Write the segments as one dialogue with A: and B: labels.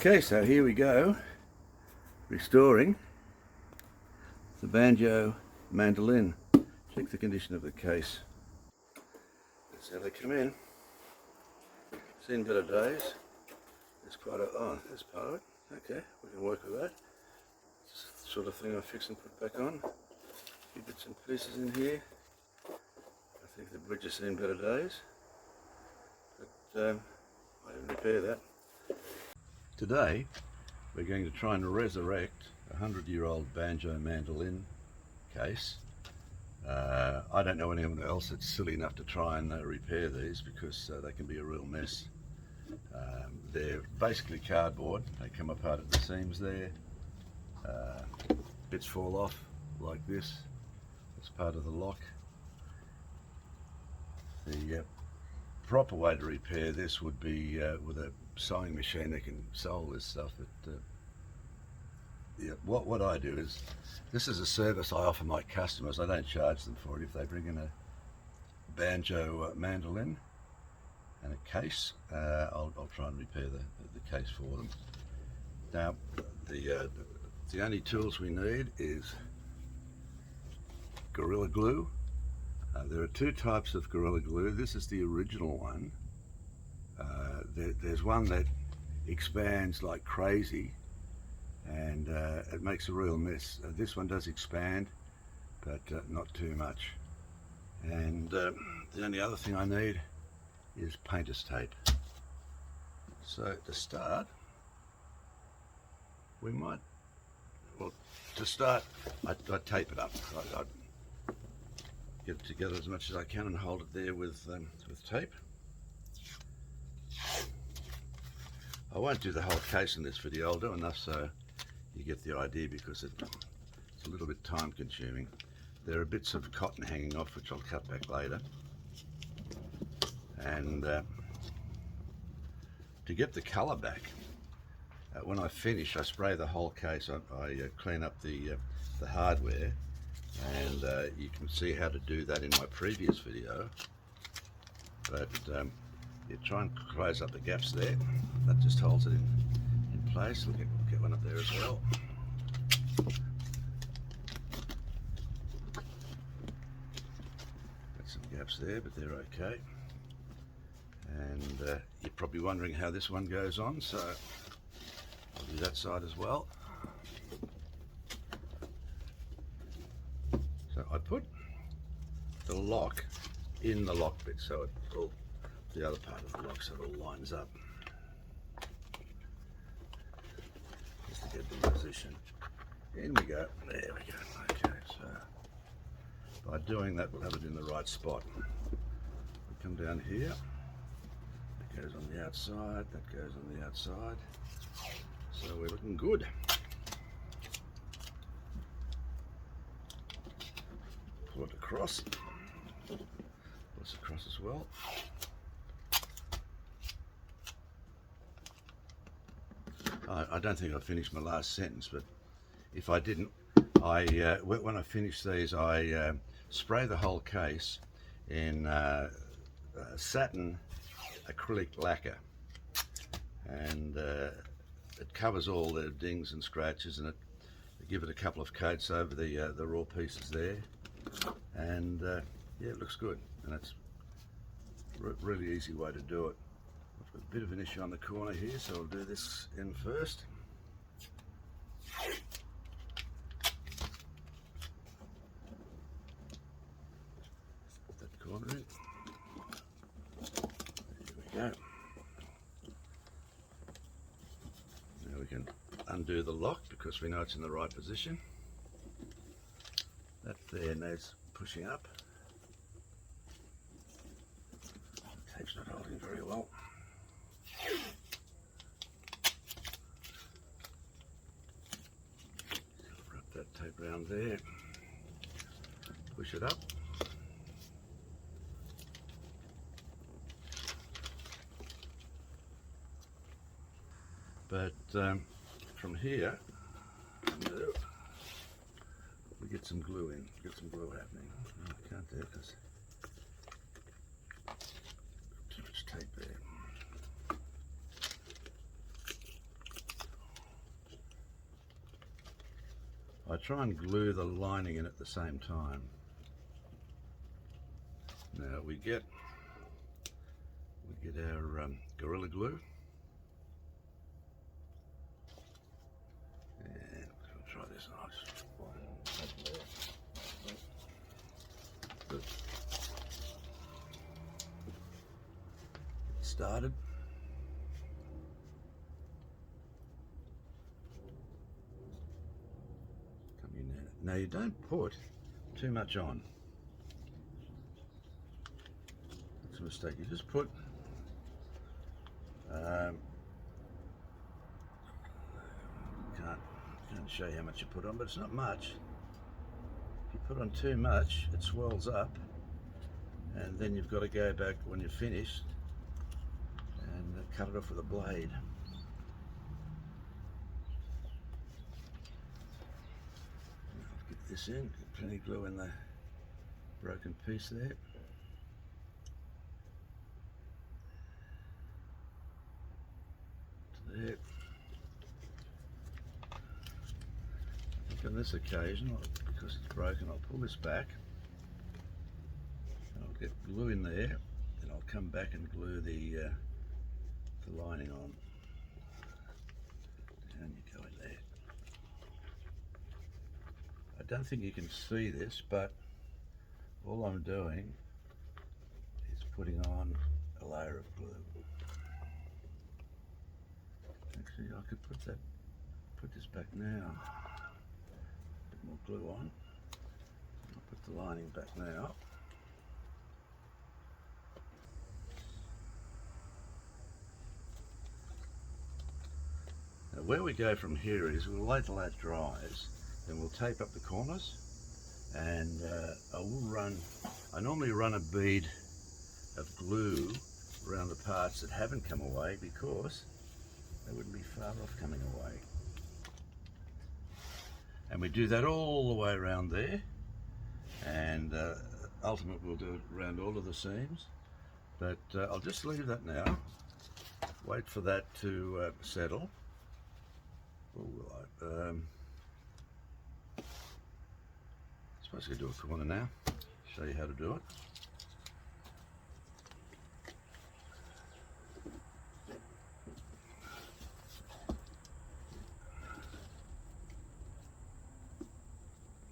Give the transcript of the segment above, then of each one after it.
A: Okay, so here we go, restoring the Banjo mandolin. Check the condition of the case. That's how they come in. Seen better days. There's quite a, oh, there's part of it. Okay, we can work with that. It's the sort of thing I fix and put back on. A few bits and pieces in here. I think the bridge has seen better days. But I didn't repair that. Today we're going to try and resurrect a 100-year-old Banjo mandolin case. I don't know anyone else that's silly enough to try and repair these because they can be a real mess. They're basically cardboard. They come apart at the seams there. Bits fall off like this. It's part of the lock. The proper way to repair this would be with a sewing machine that can sew all this stuff. But yeah, what I do is, this is a service I offer my customers. I don't charge them for it. If they bring in a Banjo mandolin and a case, I'll try and repair the case for them. Now, the only tools we need is Gorilla Glue. There are two types of Gorilla Glue. This is the original one. There's one that expands like crazy and it makes a real mess. This one does expand, but not too much. And the only other thing I need is painter's tape. So to start, we might, well, to start, I tape it up. I get it together as much as I can and hold it there with tape. I won't do the whole case in this video. I'll do enough so you get the idea, because it's a little bit time consuming. There are bits of cotton hanging off which I'll cut back later. And to get the colour back, when I finish I spray the whole case. I clean up the hardware, and you can see how to do that in my previous video. But you try and close up the gaps there. That just holds it in place. We'll get one up there as well. Got some gaps there, but they're okay. And you're probably wondering how this one goes on, so I'll do that side as well. So I put the lock in the lock bit, so it all, the other part of the lock, so it all lines up. Just to get the position. In we go. There we go. Okay, so by doing that we'll have it in the right spot. We come down here. That goes on the outside. That goes on the outside. So we're looking good. Pull it across. Pull this across as well. I don't think I finished my last sentence, but if I didn't, when I finish these, I spray the whole case in satin acrylic lacquer, and it covers all the dings and scratches, and I give it a couple of coats over the raw pieces there, and yeah, it looks good, and it's a really easy way to do it. I've got a bit of an issue on the corner here, so I'll do this in first. Put that corner in. There we go. Now we can undo the lock because we know it's in the right position. That there needs pushing up. The tape's not holding very well. Wrap that tape around there, push it up. But from here, we get some glue in, get some glue happening. Oh, I can't do it because too much tape there. try and glue the lining in at the same time. Now we get our Gorilla Glue, and we'll try this nice one. Good. Get started. Come in there. Now you don't put too much on. That's a mistake. You just put can't show you how much you put on, but it's not much. If you put on too much, it swells up, and then you've got to go back when you're finished and cut it off with a blade. I'll get this in, get plenty of glue in the broken piece there. To there. On this occasion, because it's broken, I'll pull this back, and I'll get glue in there, and I'll come back and glue the lining on. Down you go in there. I don't think you can see this, but all I'm doing is putting on a layer of glue. Actually, I could put this back now. More glue on. I'll put the lining back now. Now where we go from here is we'll wait till that dries, then we'll tape up the corners, and I normally run a bead of glue around the parts that haven't come away, because they wouldn't be far off coming away. And we do that all the way around there, and ultimately we'll do it around all of the seams, but I'll just leave that now, wait for that to settle. Or will I? Suppose I could do a corner now, show you how to do it.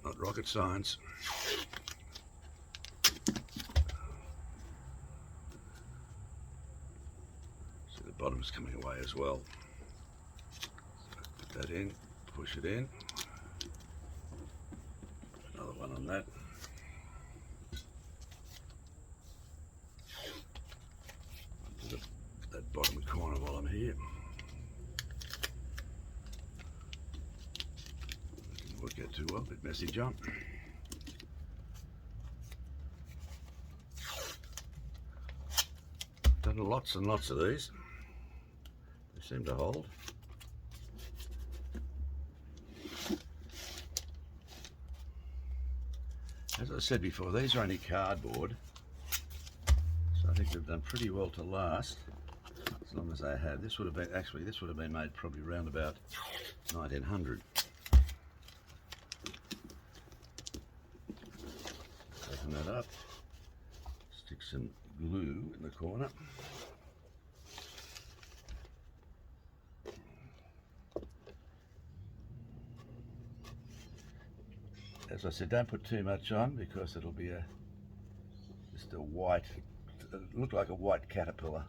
A: Not rocket science. See, the bottom's coming away as well. Put that in, push it in. Another one on that. Onto that bottom corner while I'm here. Won't get too well, a bit messy jump. Done lots and lots of these. They seem to hold. As I said before, these are only cardboard, so I think they've done pretty well to last, as long as they had. This would have been, actually, this would have been made probably around about 1900. Open that up, stick some glue in the corner. As I said, don't put too much on, because it'll be just a white, it'll look like a white caterpillar.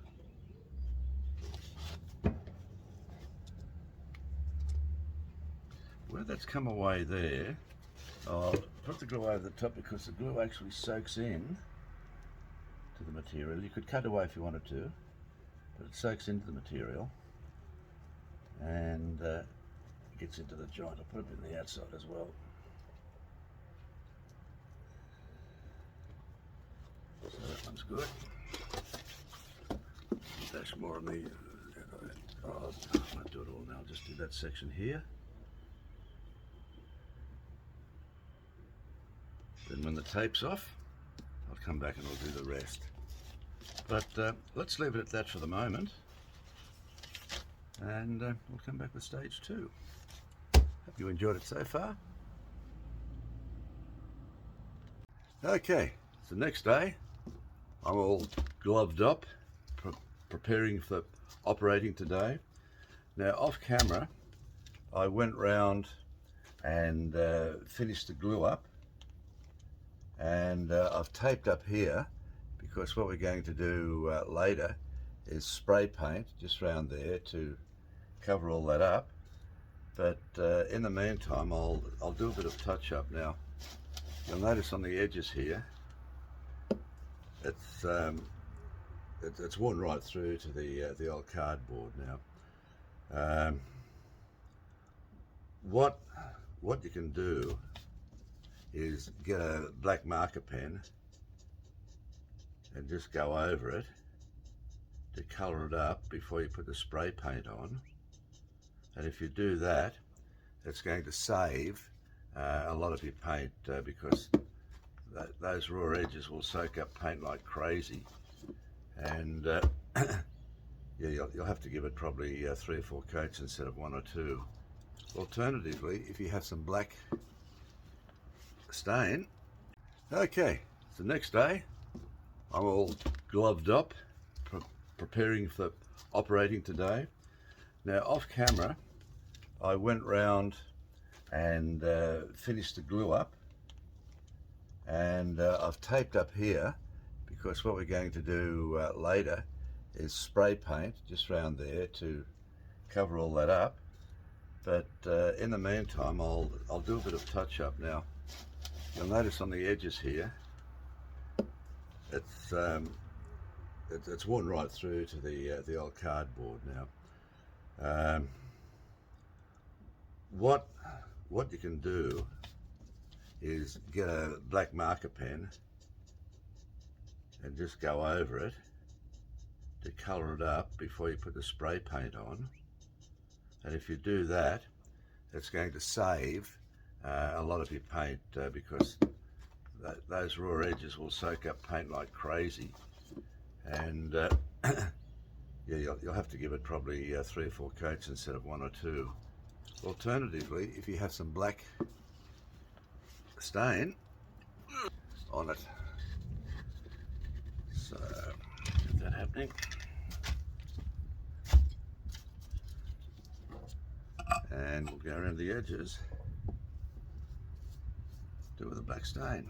A: Where that's come away there, I'll put the glue over the top, because the glue actually soaks in to the material. You could cut away if you wanted to, but it soaks into the material and gets into the joint. I'll put it in the outside as well. So that one's good. Dash more on the, I won't do it all now, I'll just do that section here. Then when the tape's off, I'll come back and I'll do the rest. But let's leave it at that for the moment, and we'll come back with stage 2. Hope you enjoyed it so far. Okay, it's the next day. I'm all gloved up, preparing for operating today. Now, off camera, I went round and finished the glue up, and I've taped up here because what we're going to do later is spray paint just round there to cover all that up. But in the meantime, I'll do a bit of touch up now. You'll notice on the edges here, it's worn right through to the old cardboard now. What you can do is get a black marker pen and just go over it to colour it up before you put the spray paint on. And if you do that, it's going to save a lot of your paint because those raw edges will soak up paint like crazy. And yeah, you'll have to give it probably 3 or 4 coats instead of 1 or 2. Alternatively, if you have some black stain. Okay, it's the next day. I'm all gloved up, preparing for operating today. Now, off camera, I went round and finished the glue up, and I've taped up here because what we're going to do later is spray paint just round there to cover all that up. But in the meantime, I'll do a bit of touch up now. You'll notice on the edges here, it's worn right through to the old cardboard now. What you can do is get a black marker pen and just go over it to colour it up before you put the spray paint on. And if you do that, it's going to save a lot of your paint because those raw edges will soak up paint like crazy. And yeah, you'll have to give it probably 3 or 4 coats instead of 1 or 2. Alternatively, if you have some black stain on it, so get that happening. And we'll go around the edges, do it with a black stain.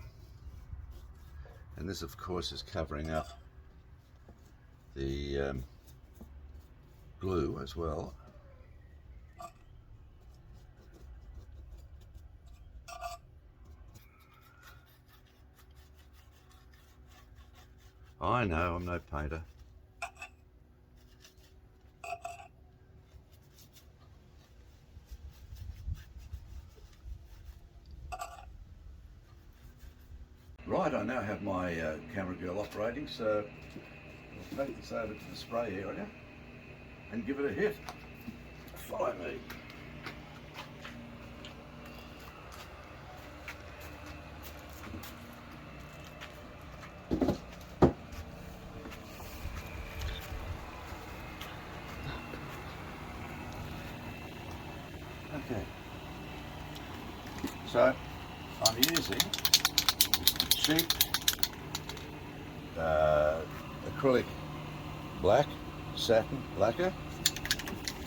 A: And this, of course, is covering up the glue as well. I know, I'm no painter. Right, I now have my camera girl operating, so I'll take this over to the spray area and give it a hit. Follow me. Okay, so I'm using cheap acrylic black, satin lacquer.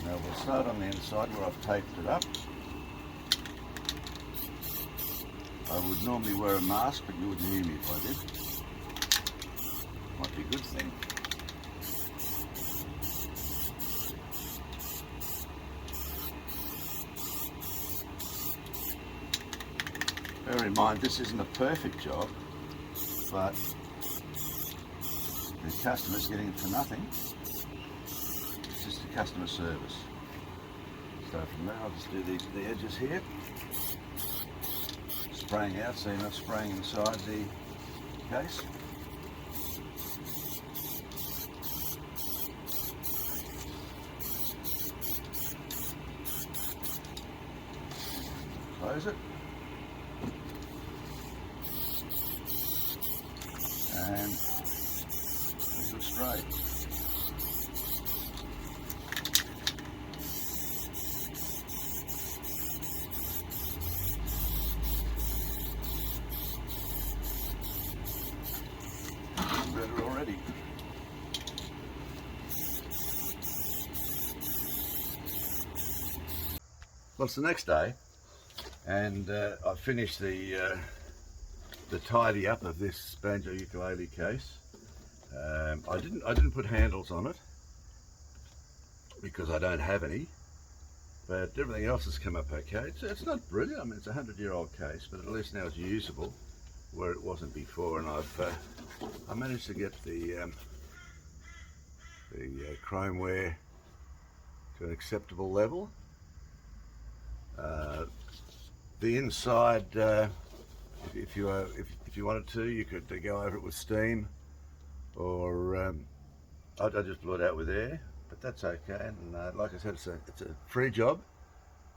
A: Now we'll start on the inside where I've taped it up. I would normally wear a mask, but you wouldn't hear me if I did. Might be a good thing. Bear in mind, this isn't a perfect job, but the customer's getting it for nothing. It's just a customer service. So from there, I'll just do the edges here. Spraying out, so you're not spraying inside the case. Close it. And go straight. Well, it's the next day, and I've finished the tidy up of this banjo ukulele case. I didn't put handles on it because I don't have any, but everything else has come up okay. It's not brilliant. I mean, it's a 100-year-old case, but at least now it's usable where it wasn't before. And I managed to get the chromeware to an acceptable level. The inside, if you wanted to, you could go over it with steam, or I just blew it out with air, but that's okay. And like I said, it's a free job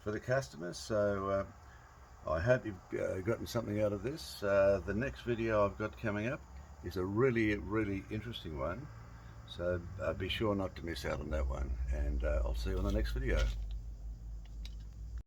A: for the customers, so I hope you've gotten something out of this. The next video I've got coming up is a really interesting one, so be sure not to miss out on that one, and I'll see you on the next video.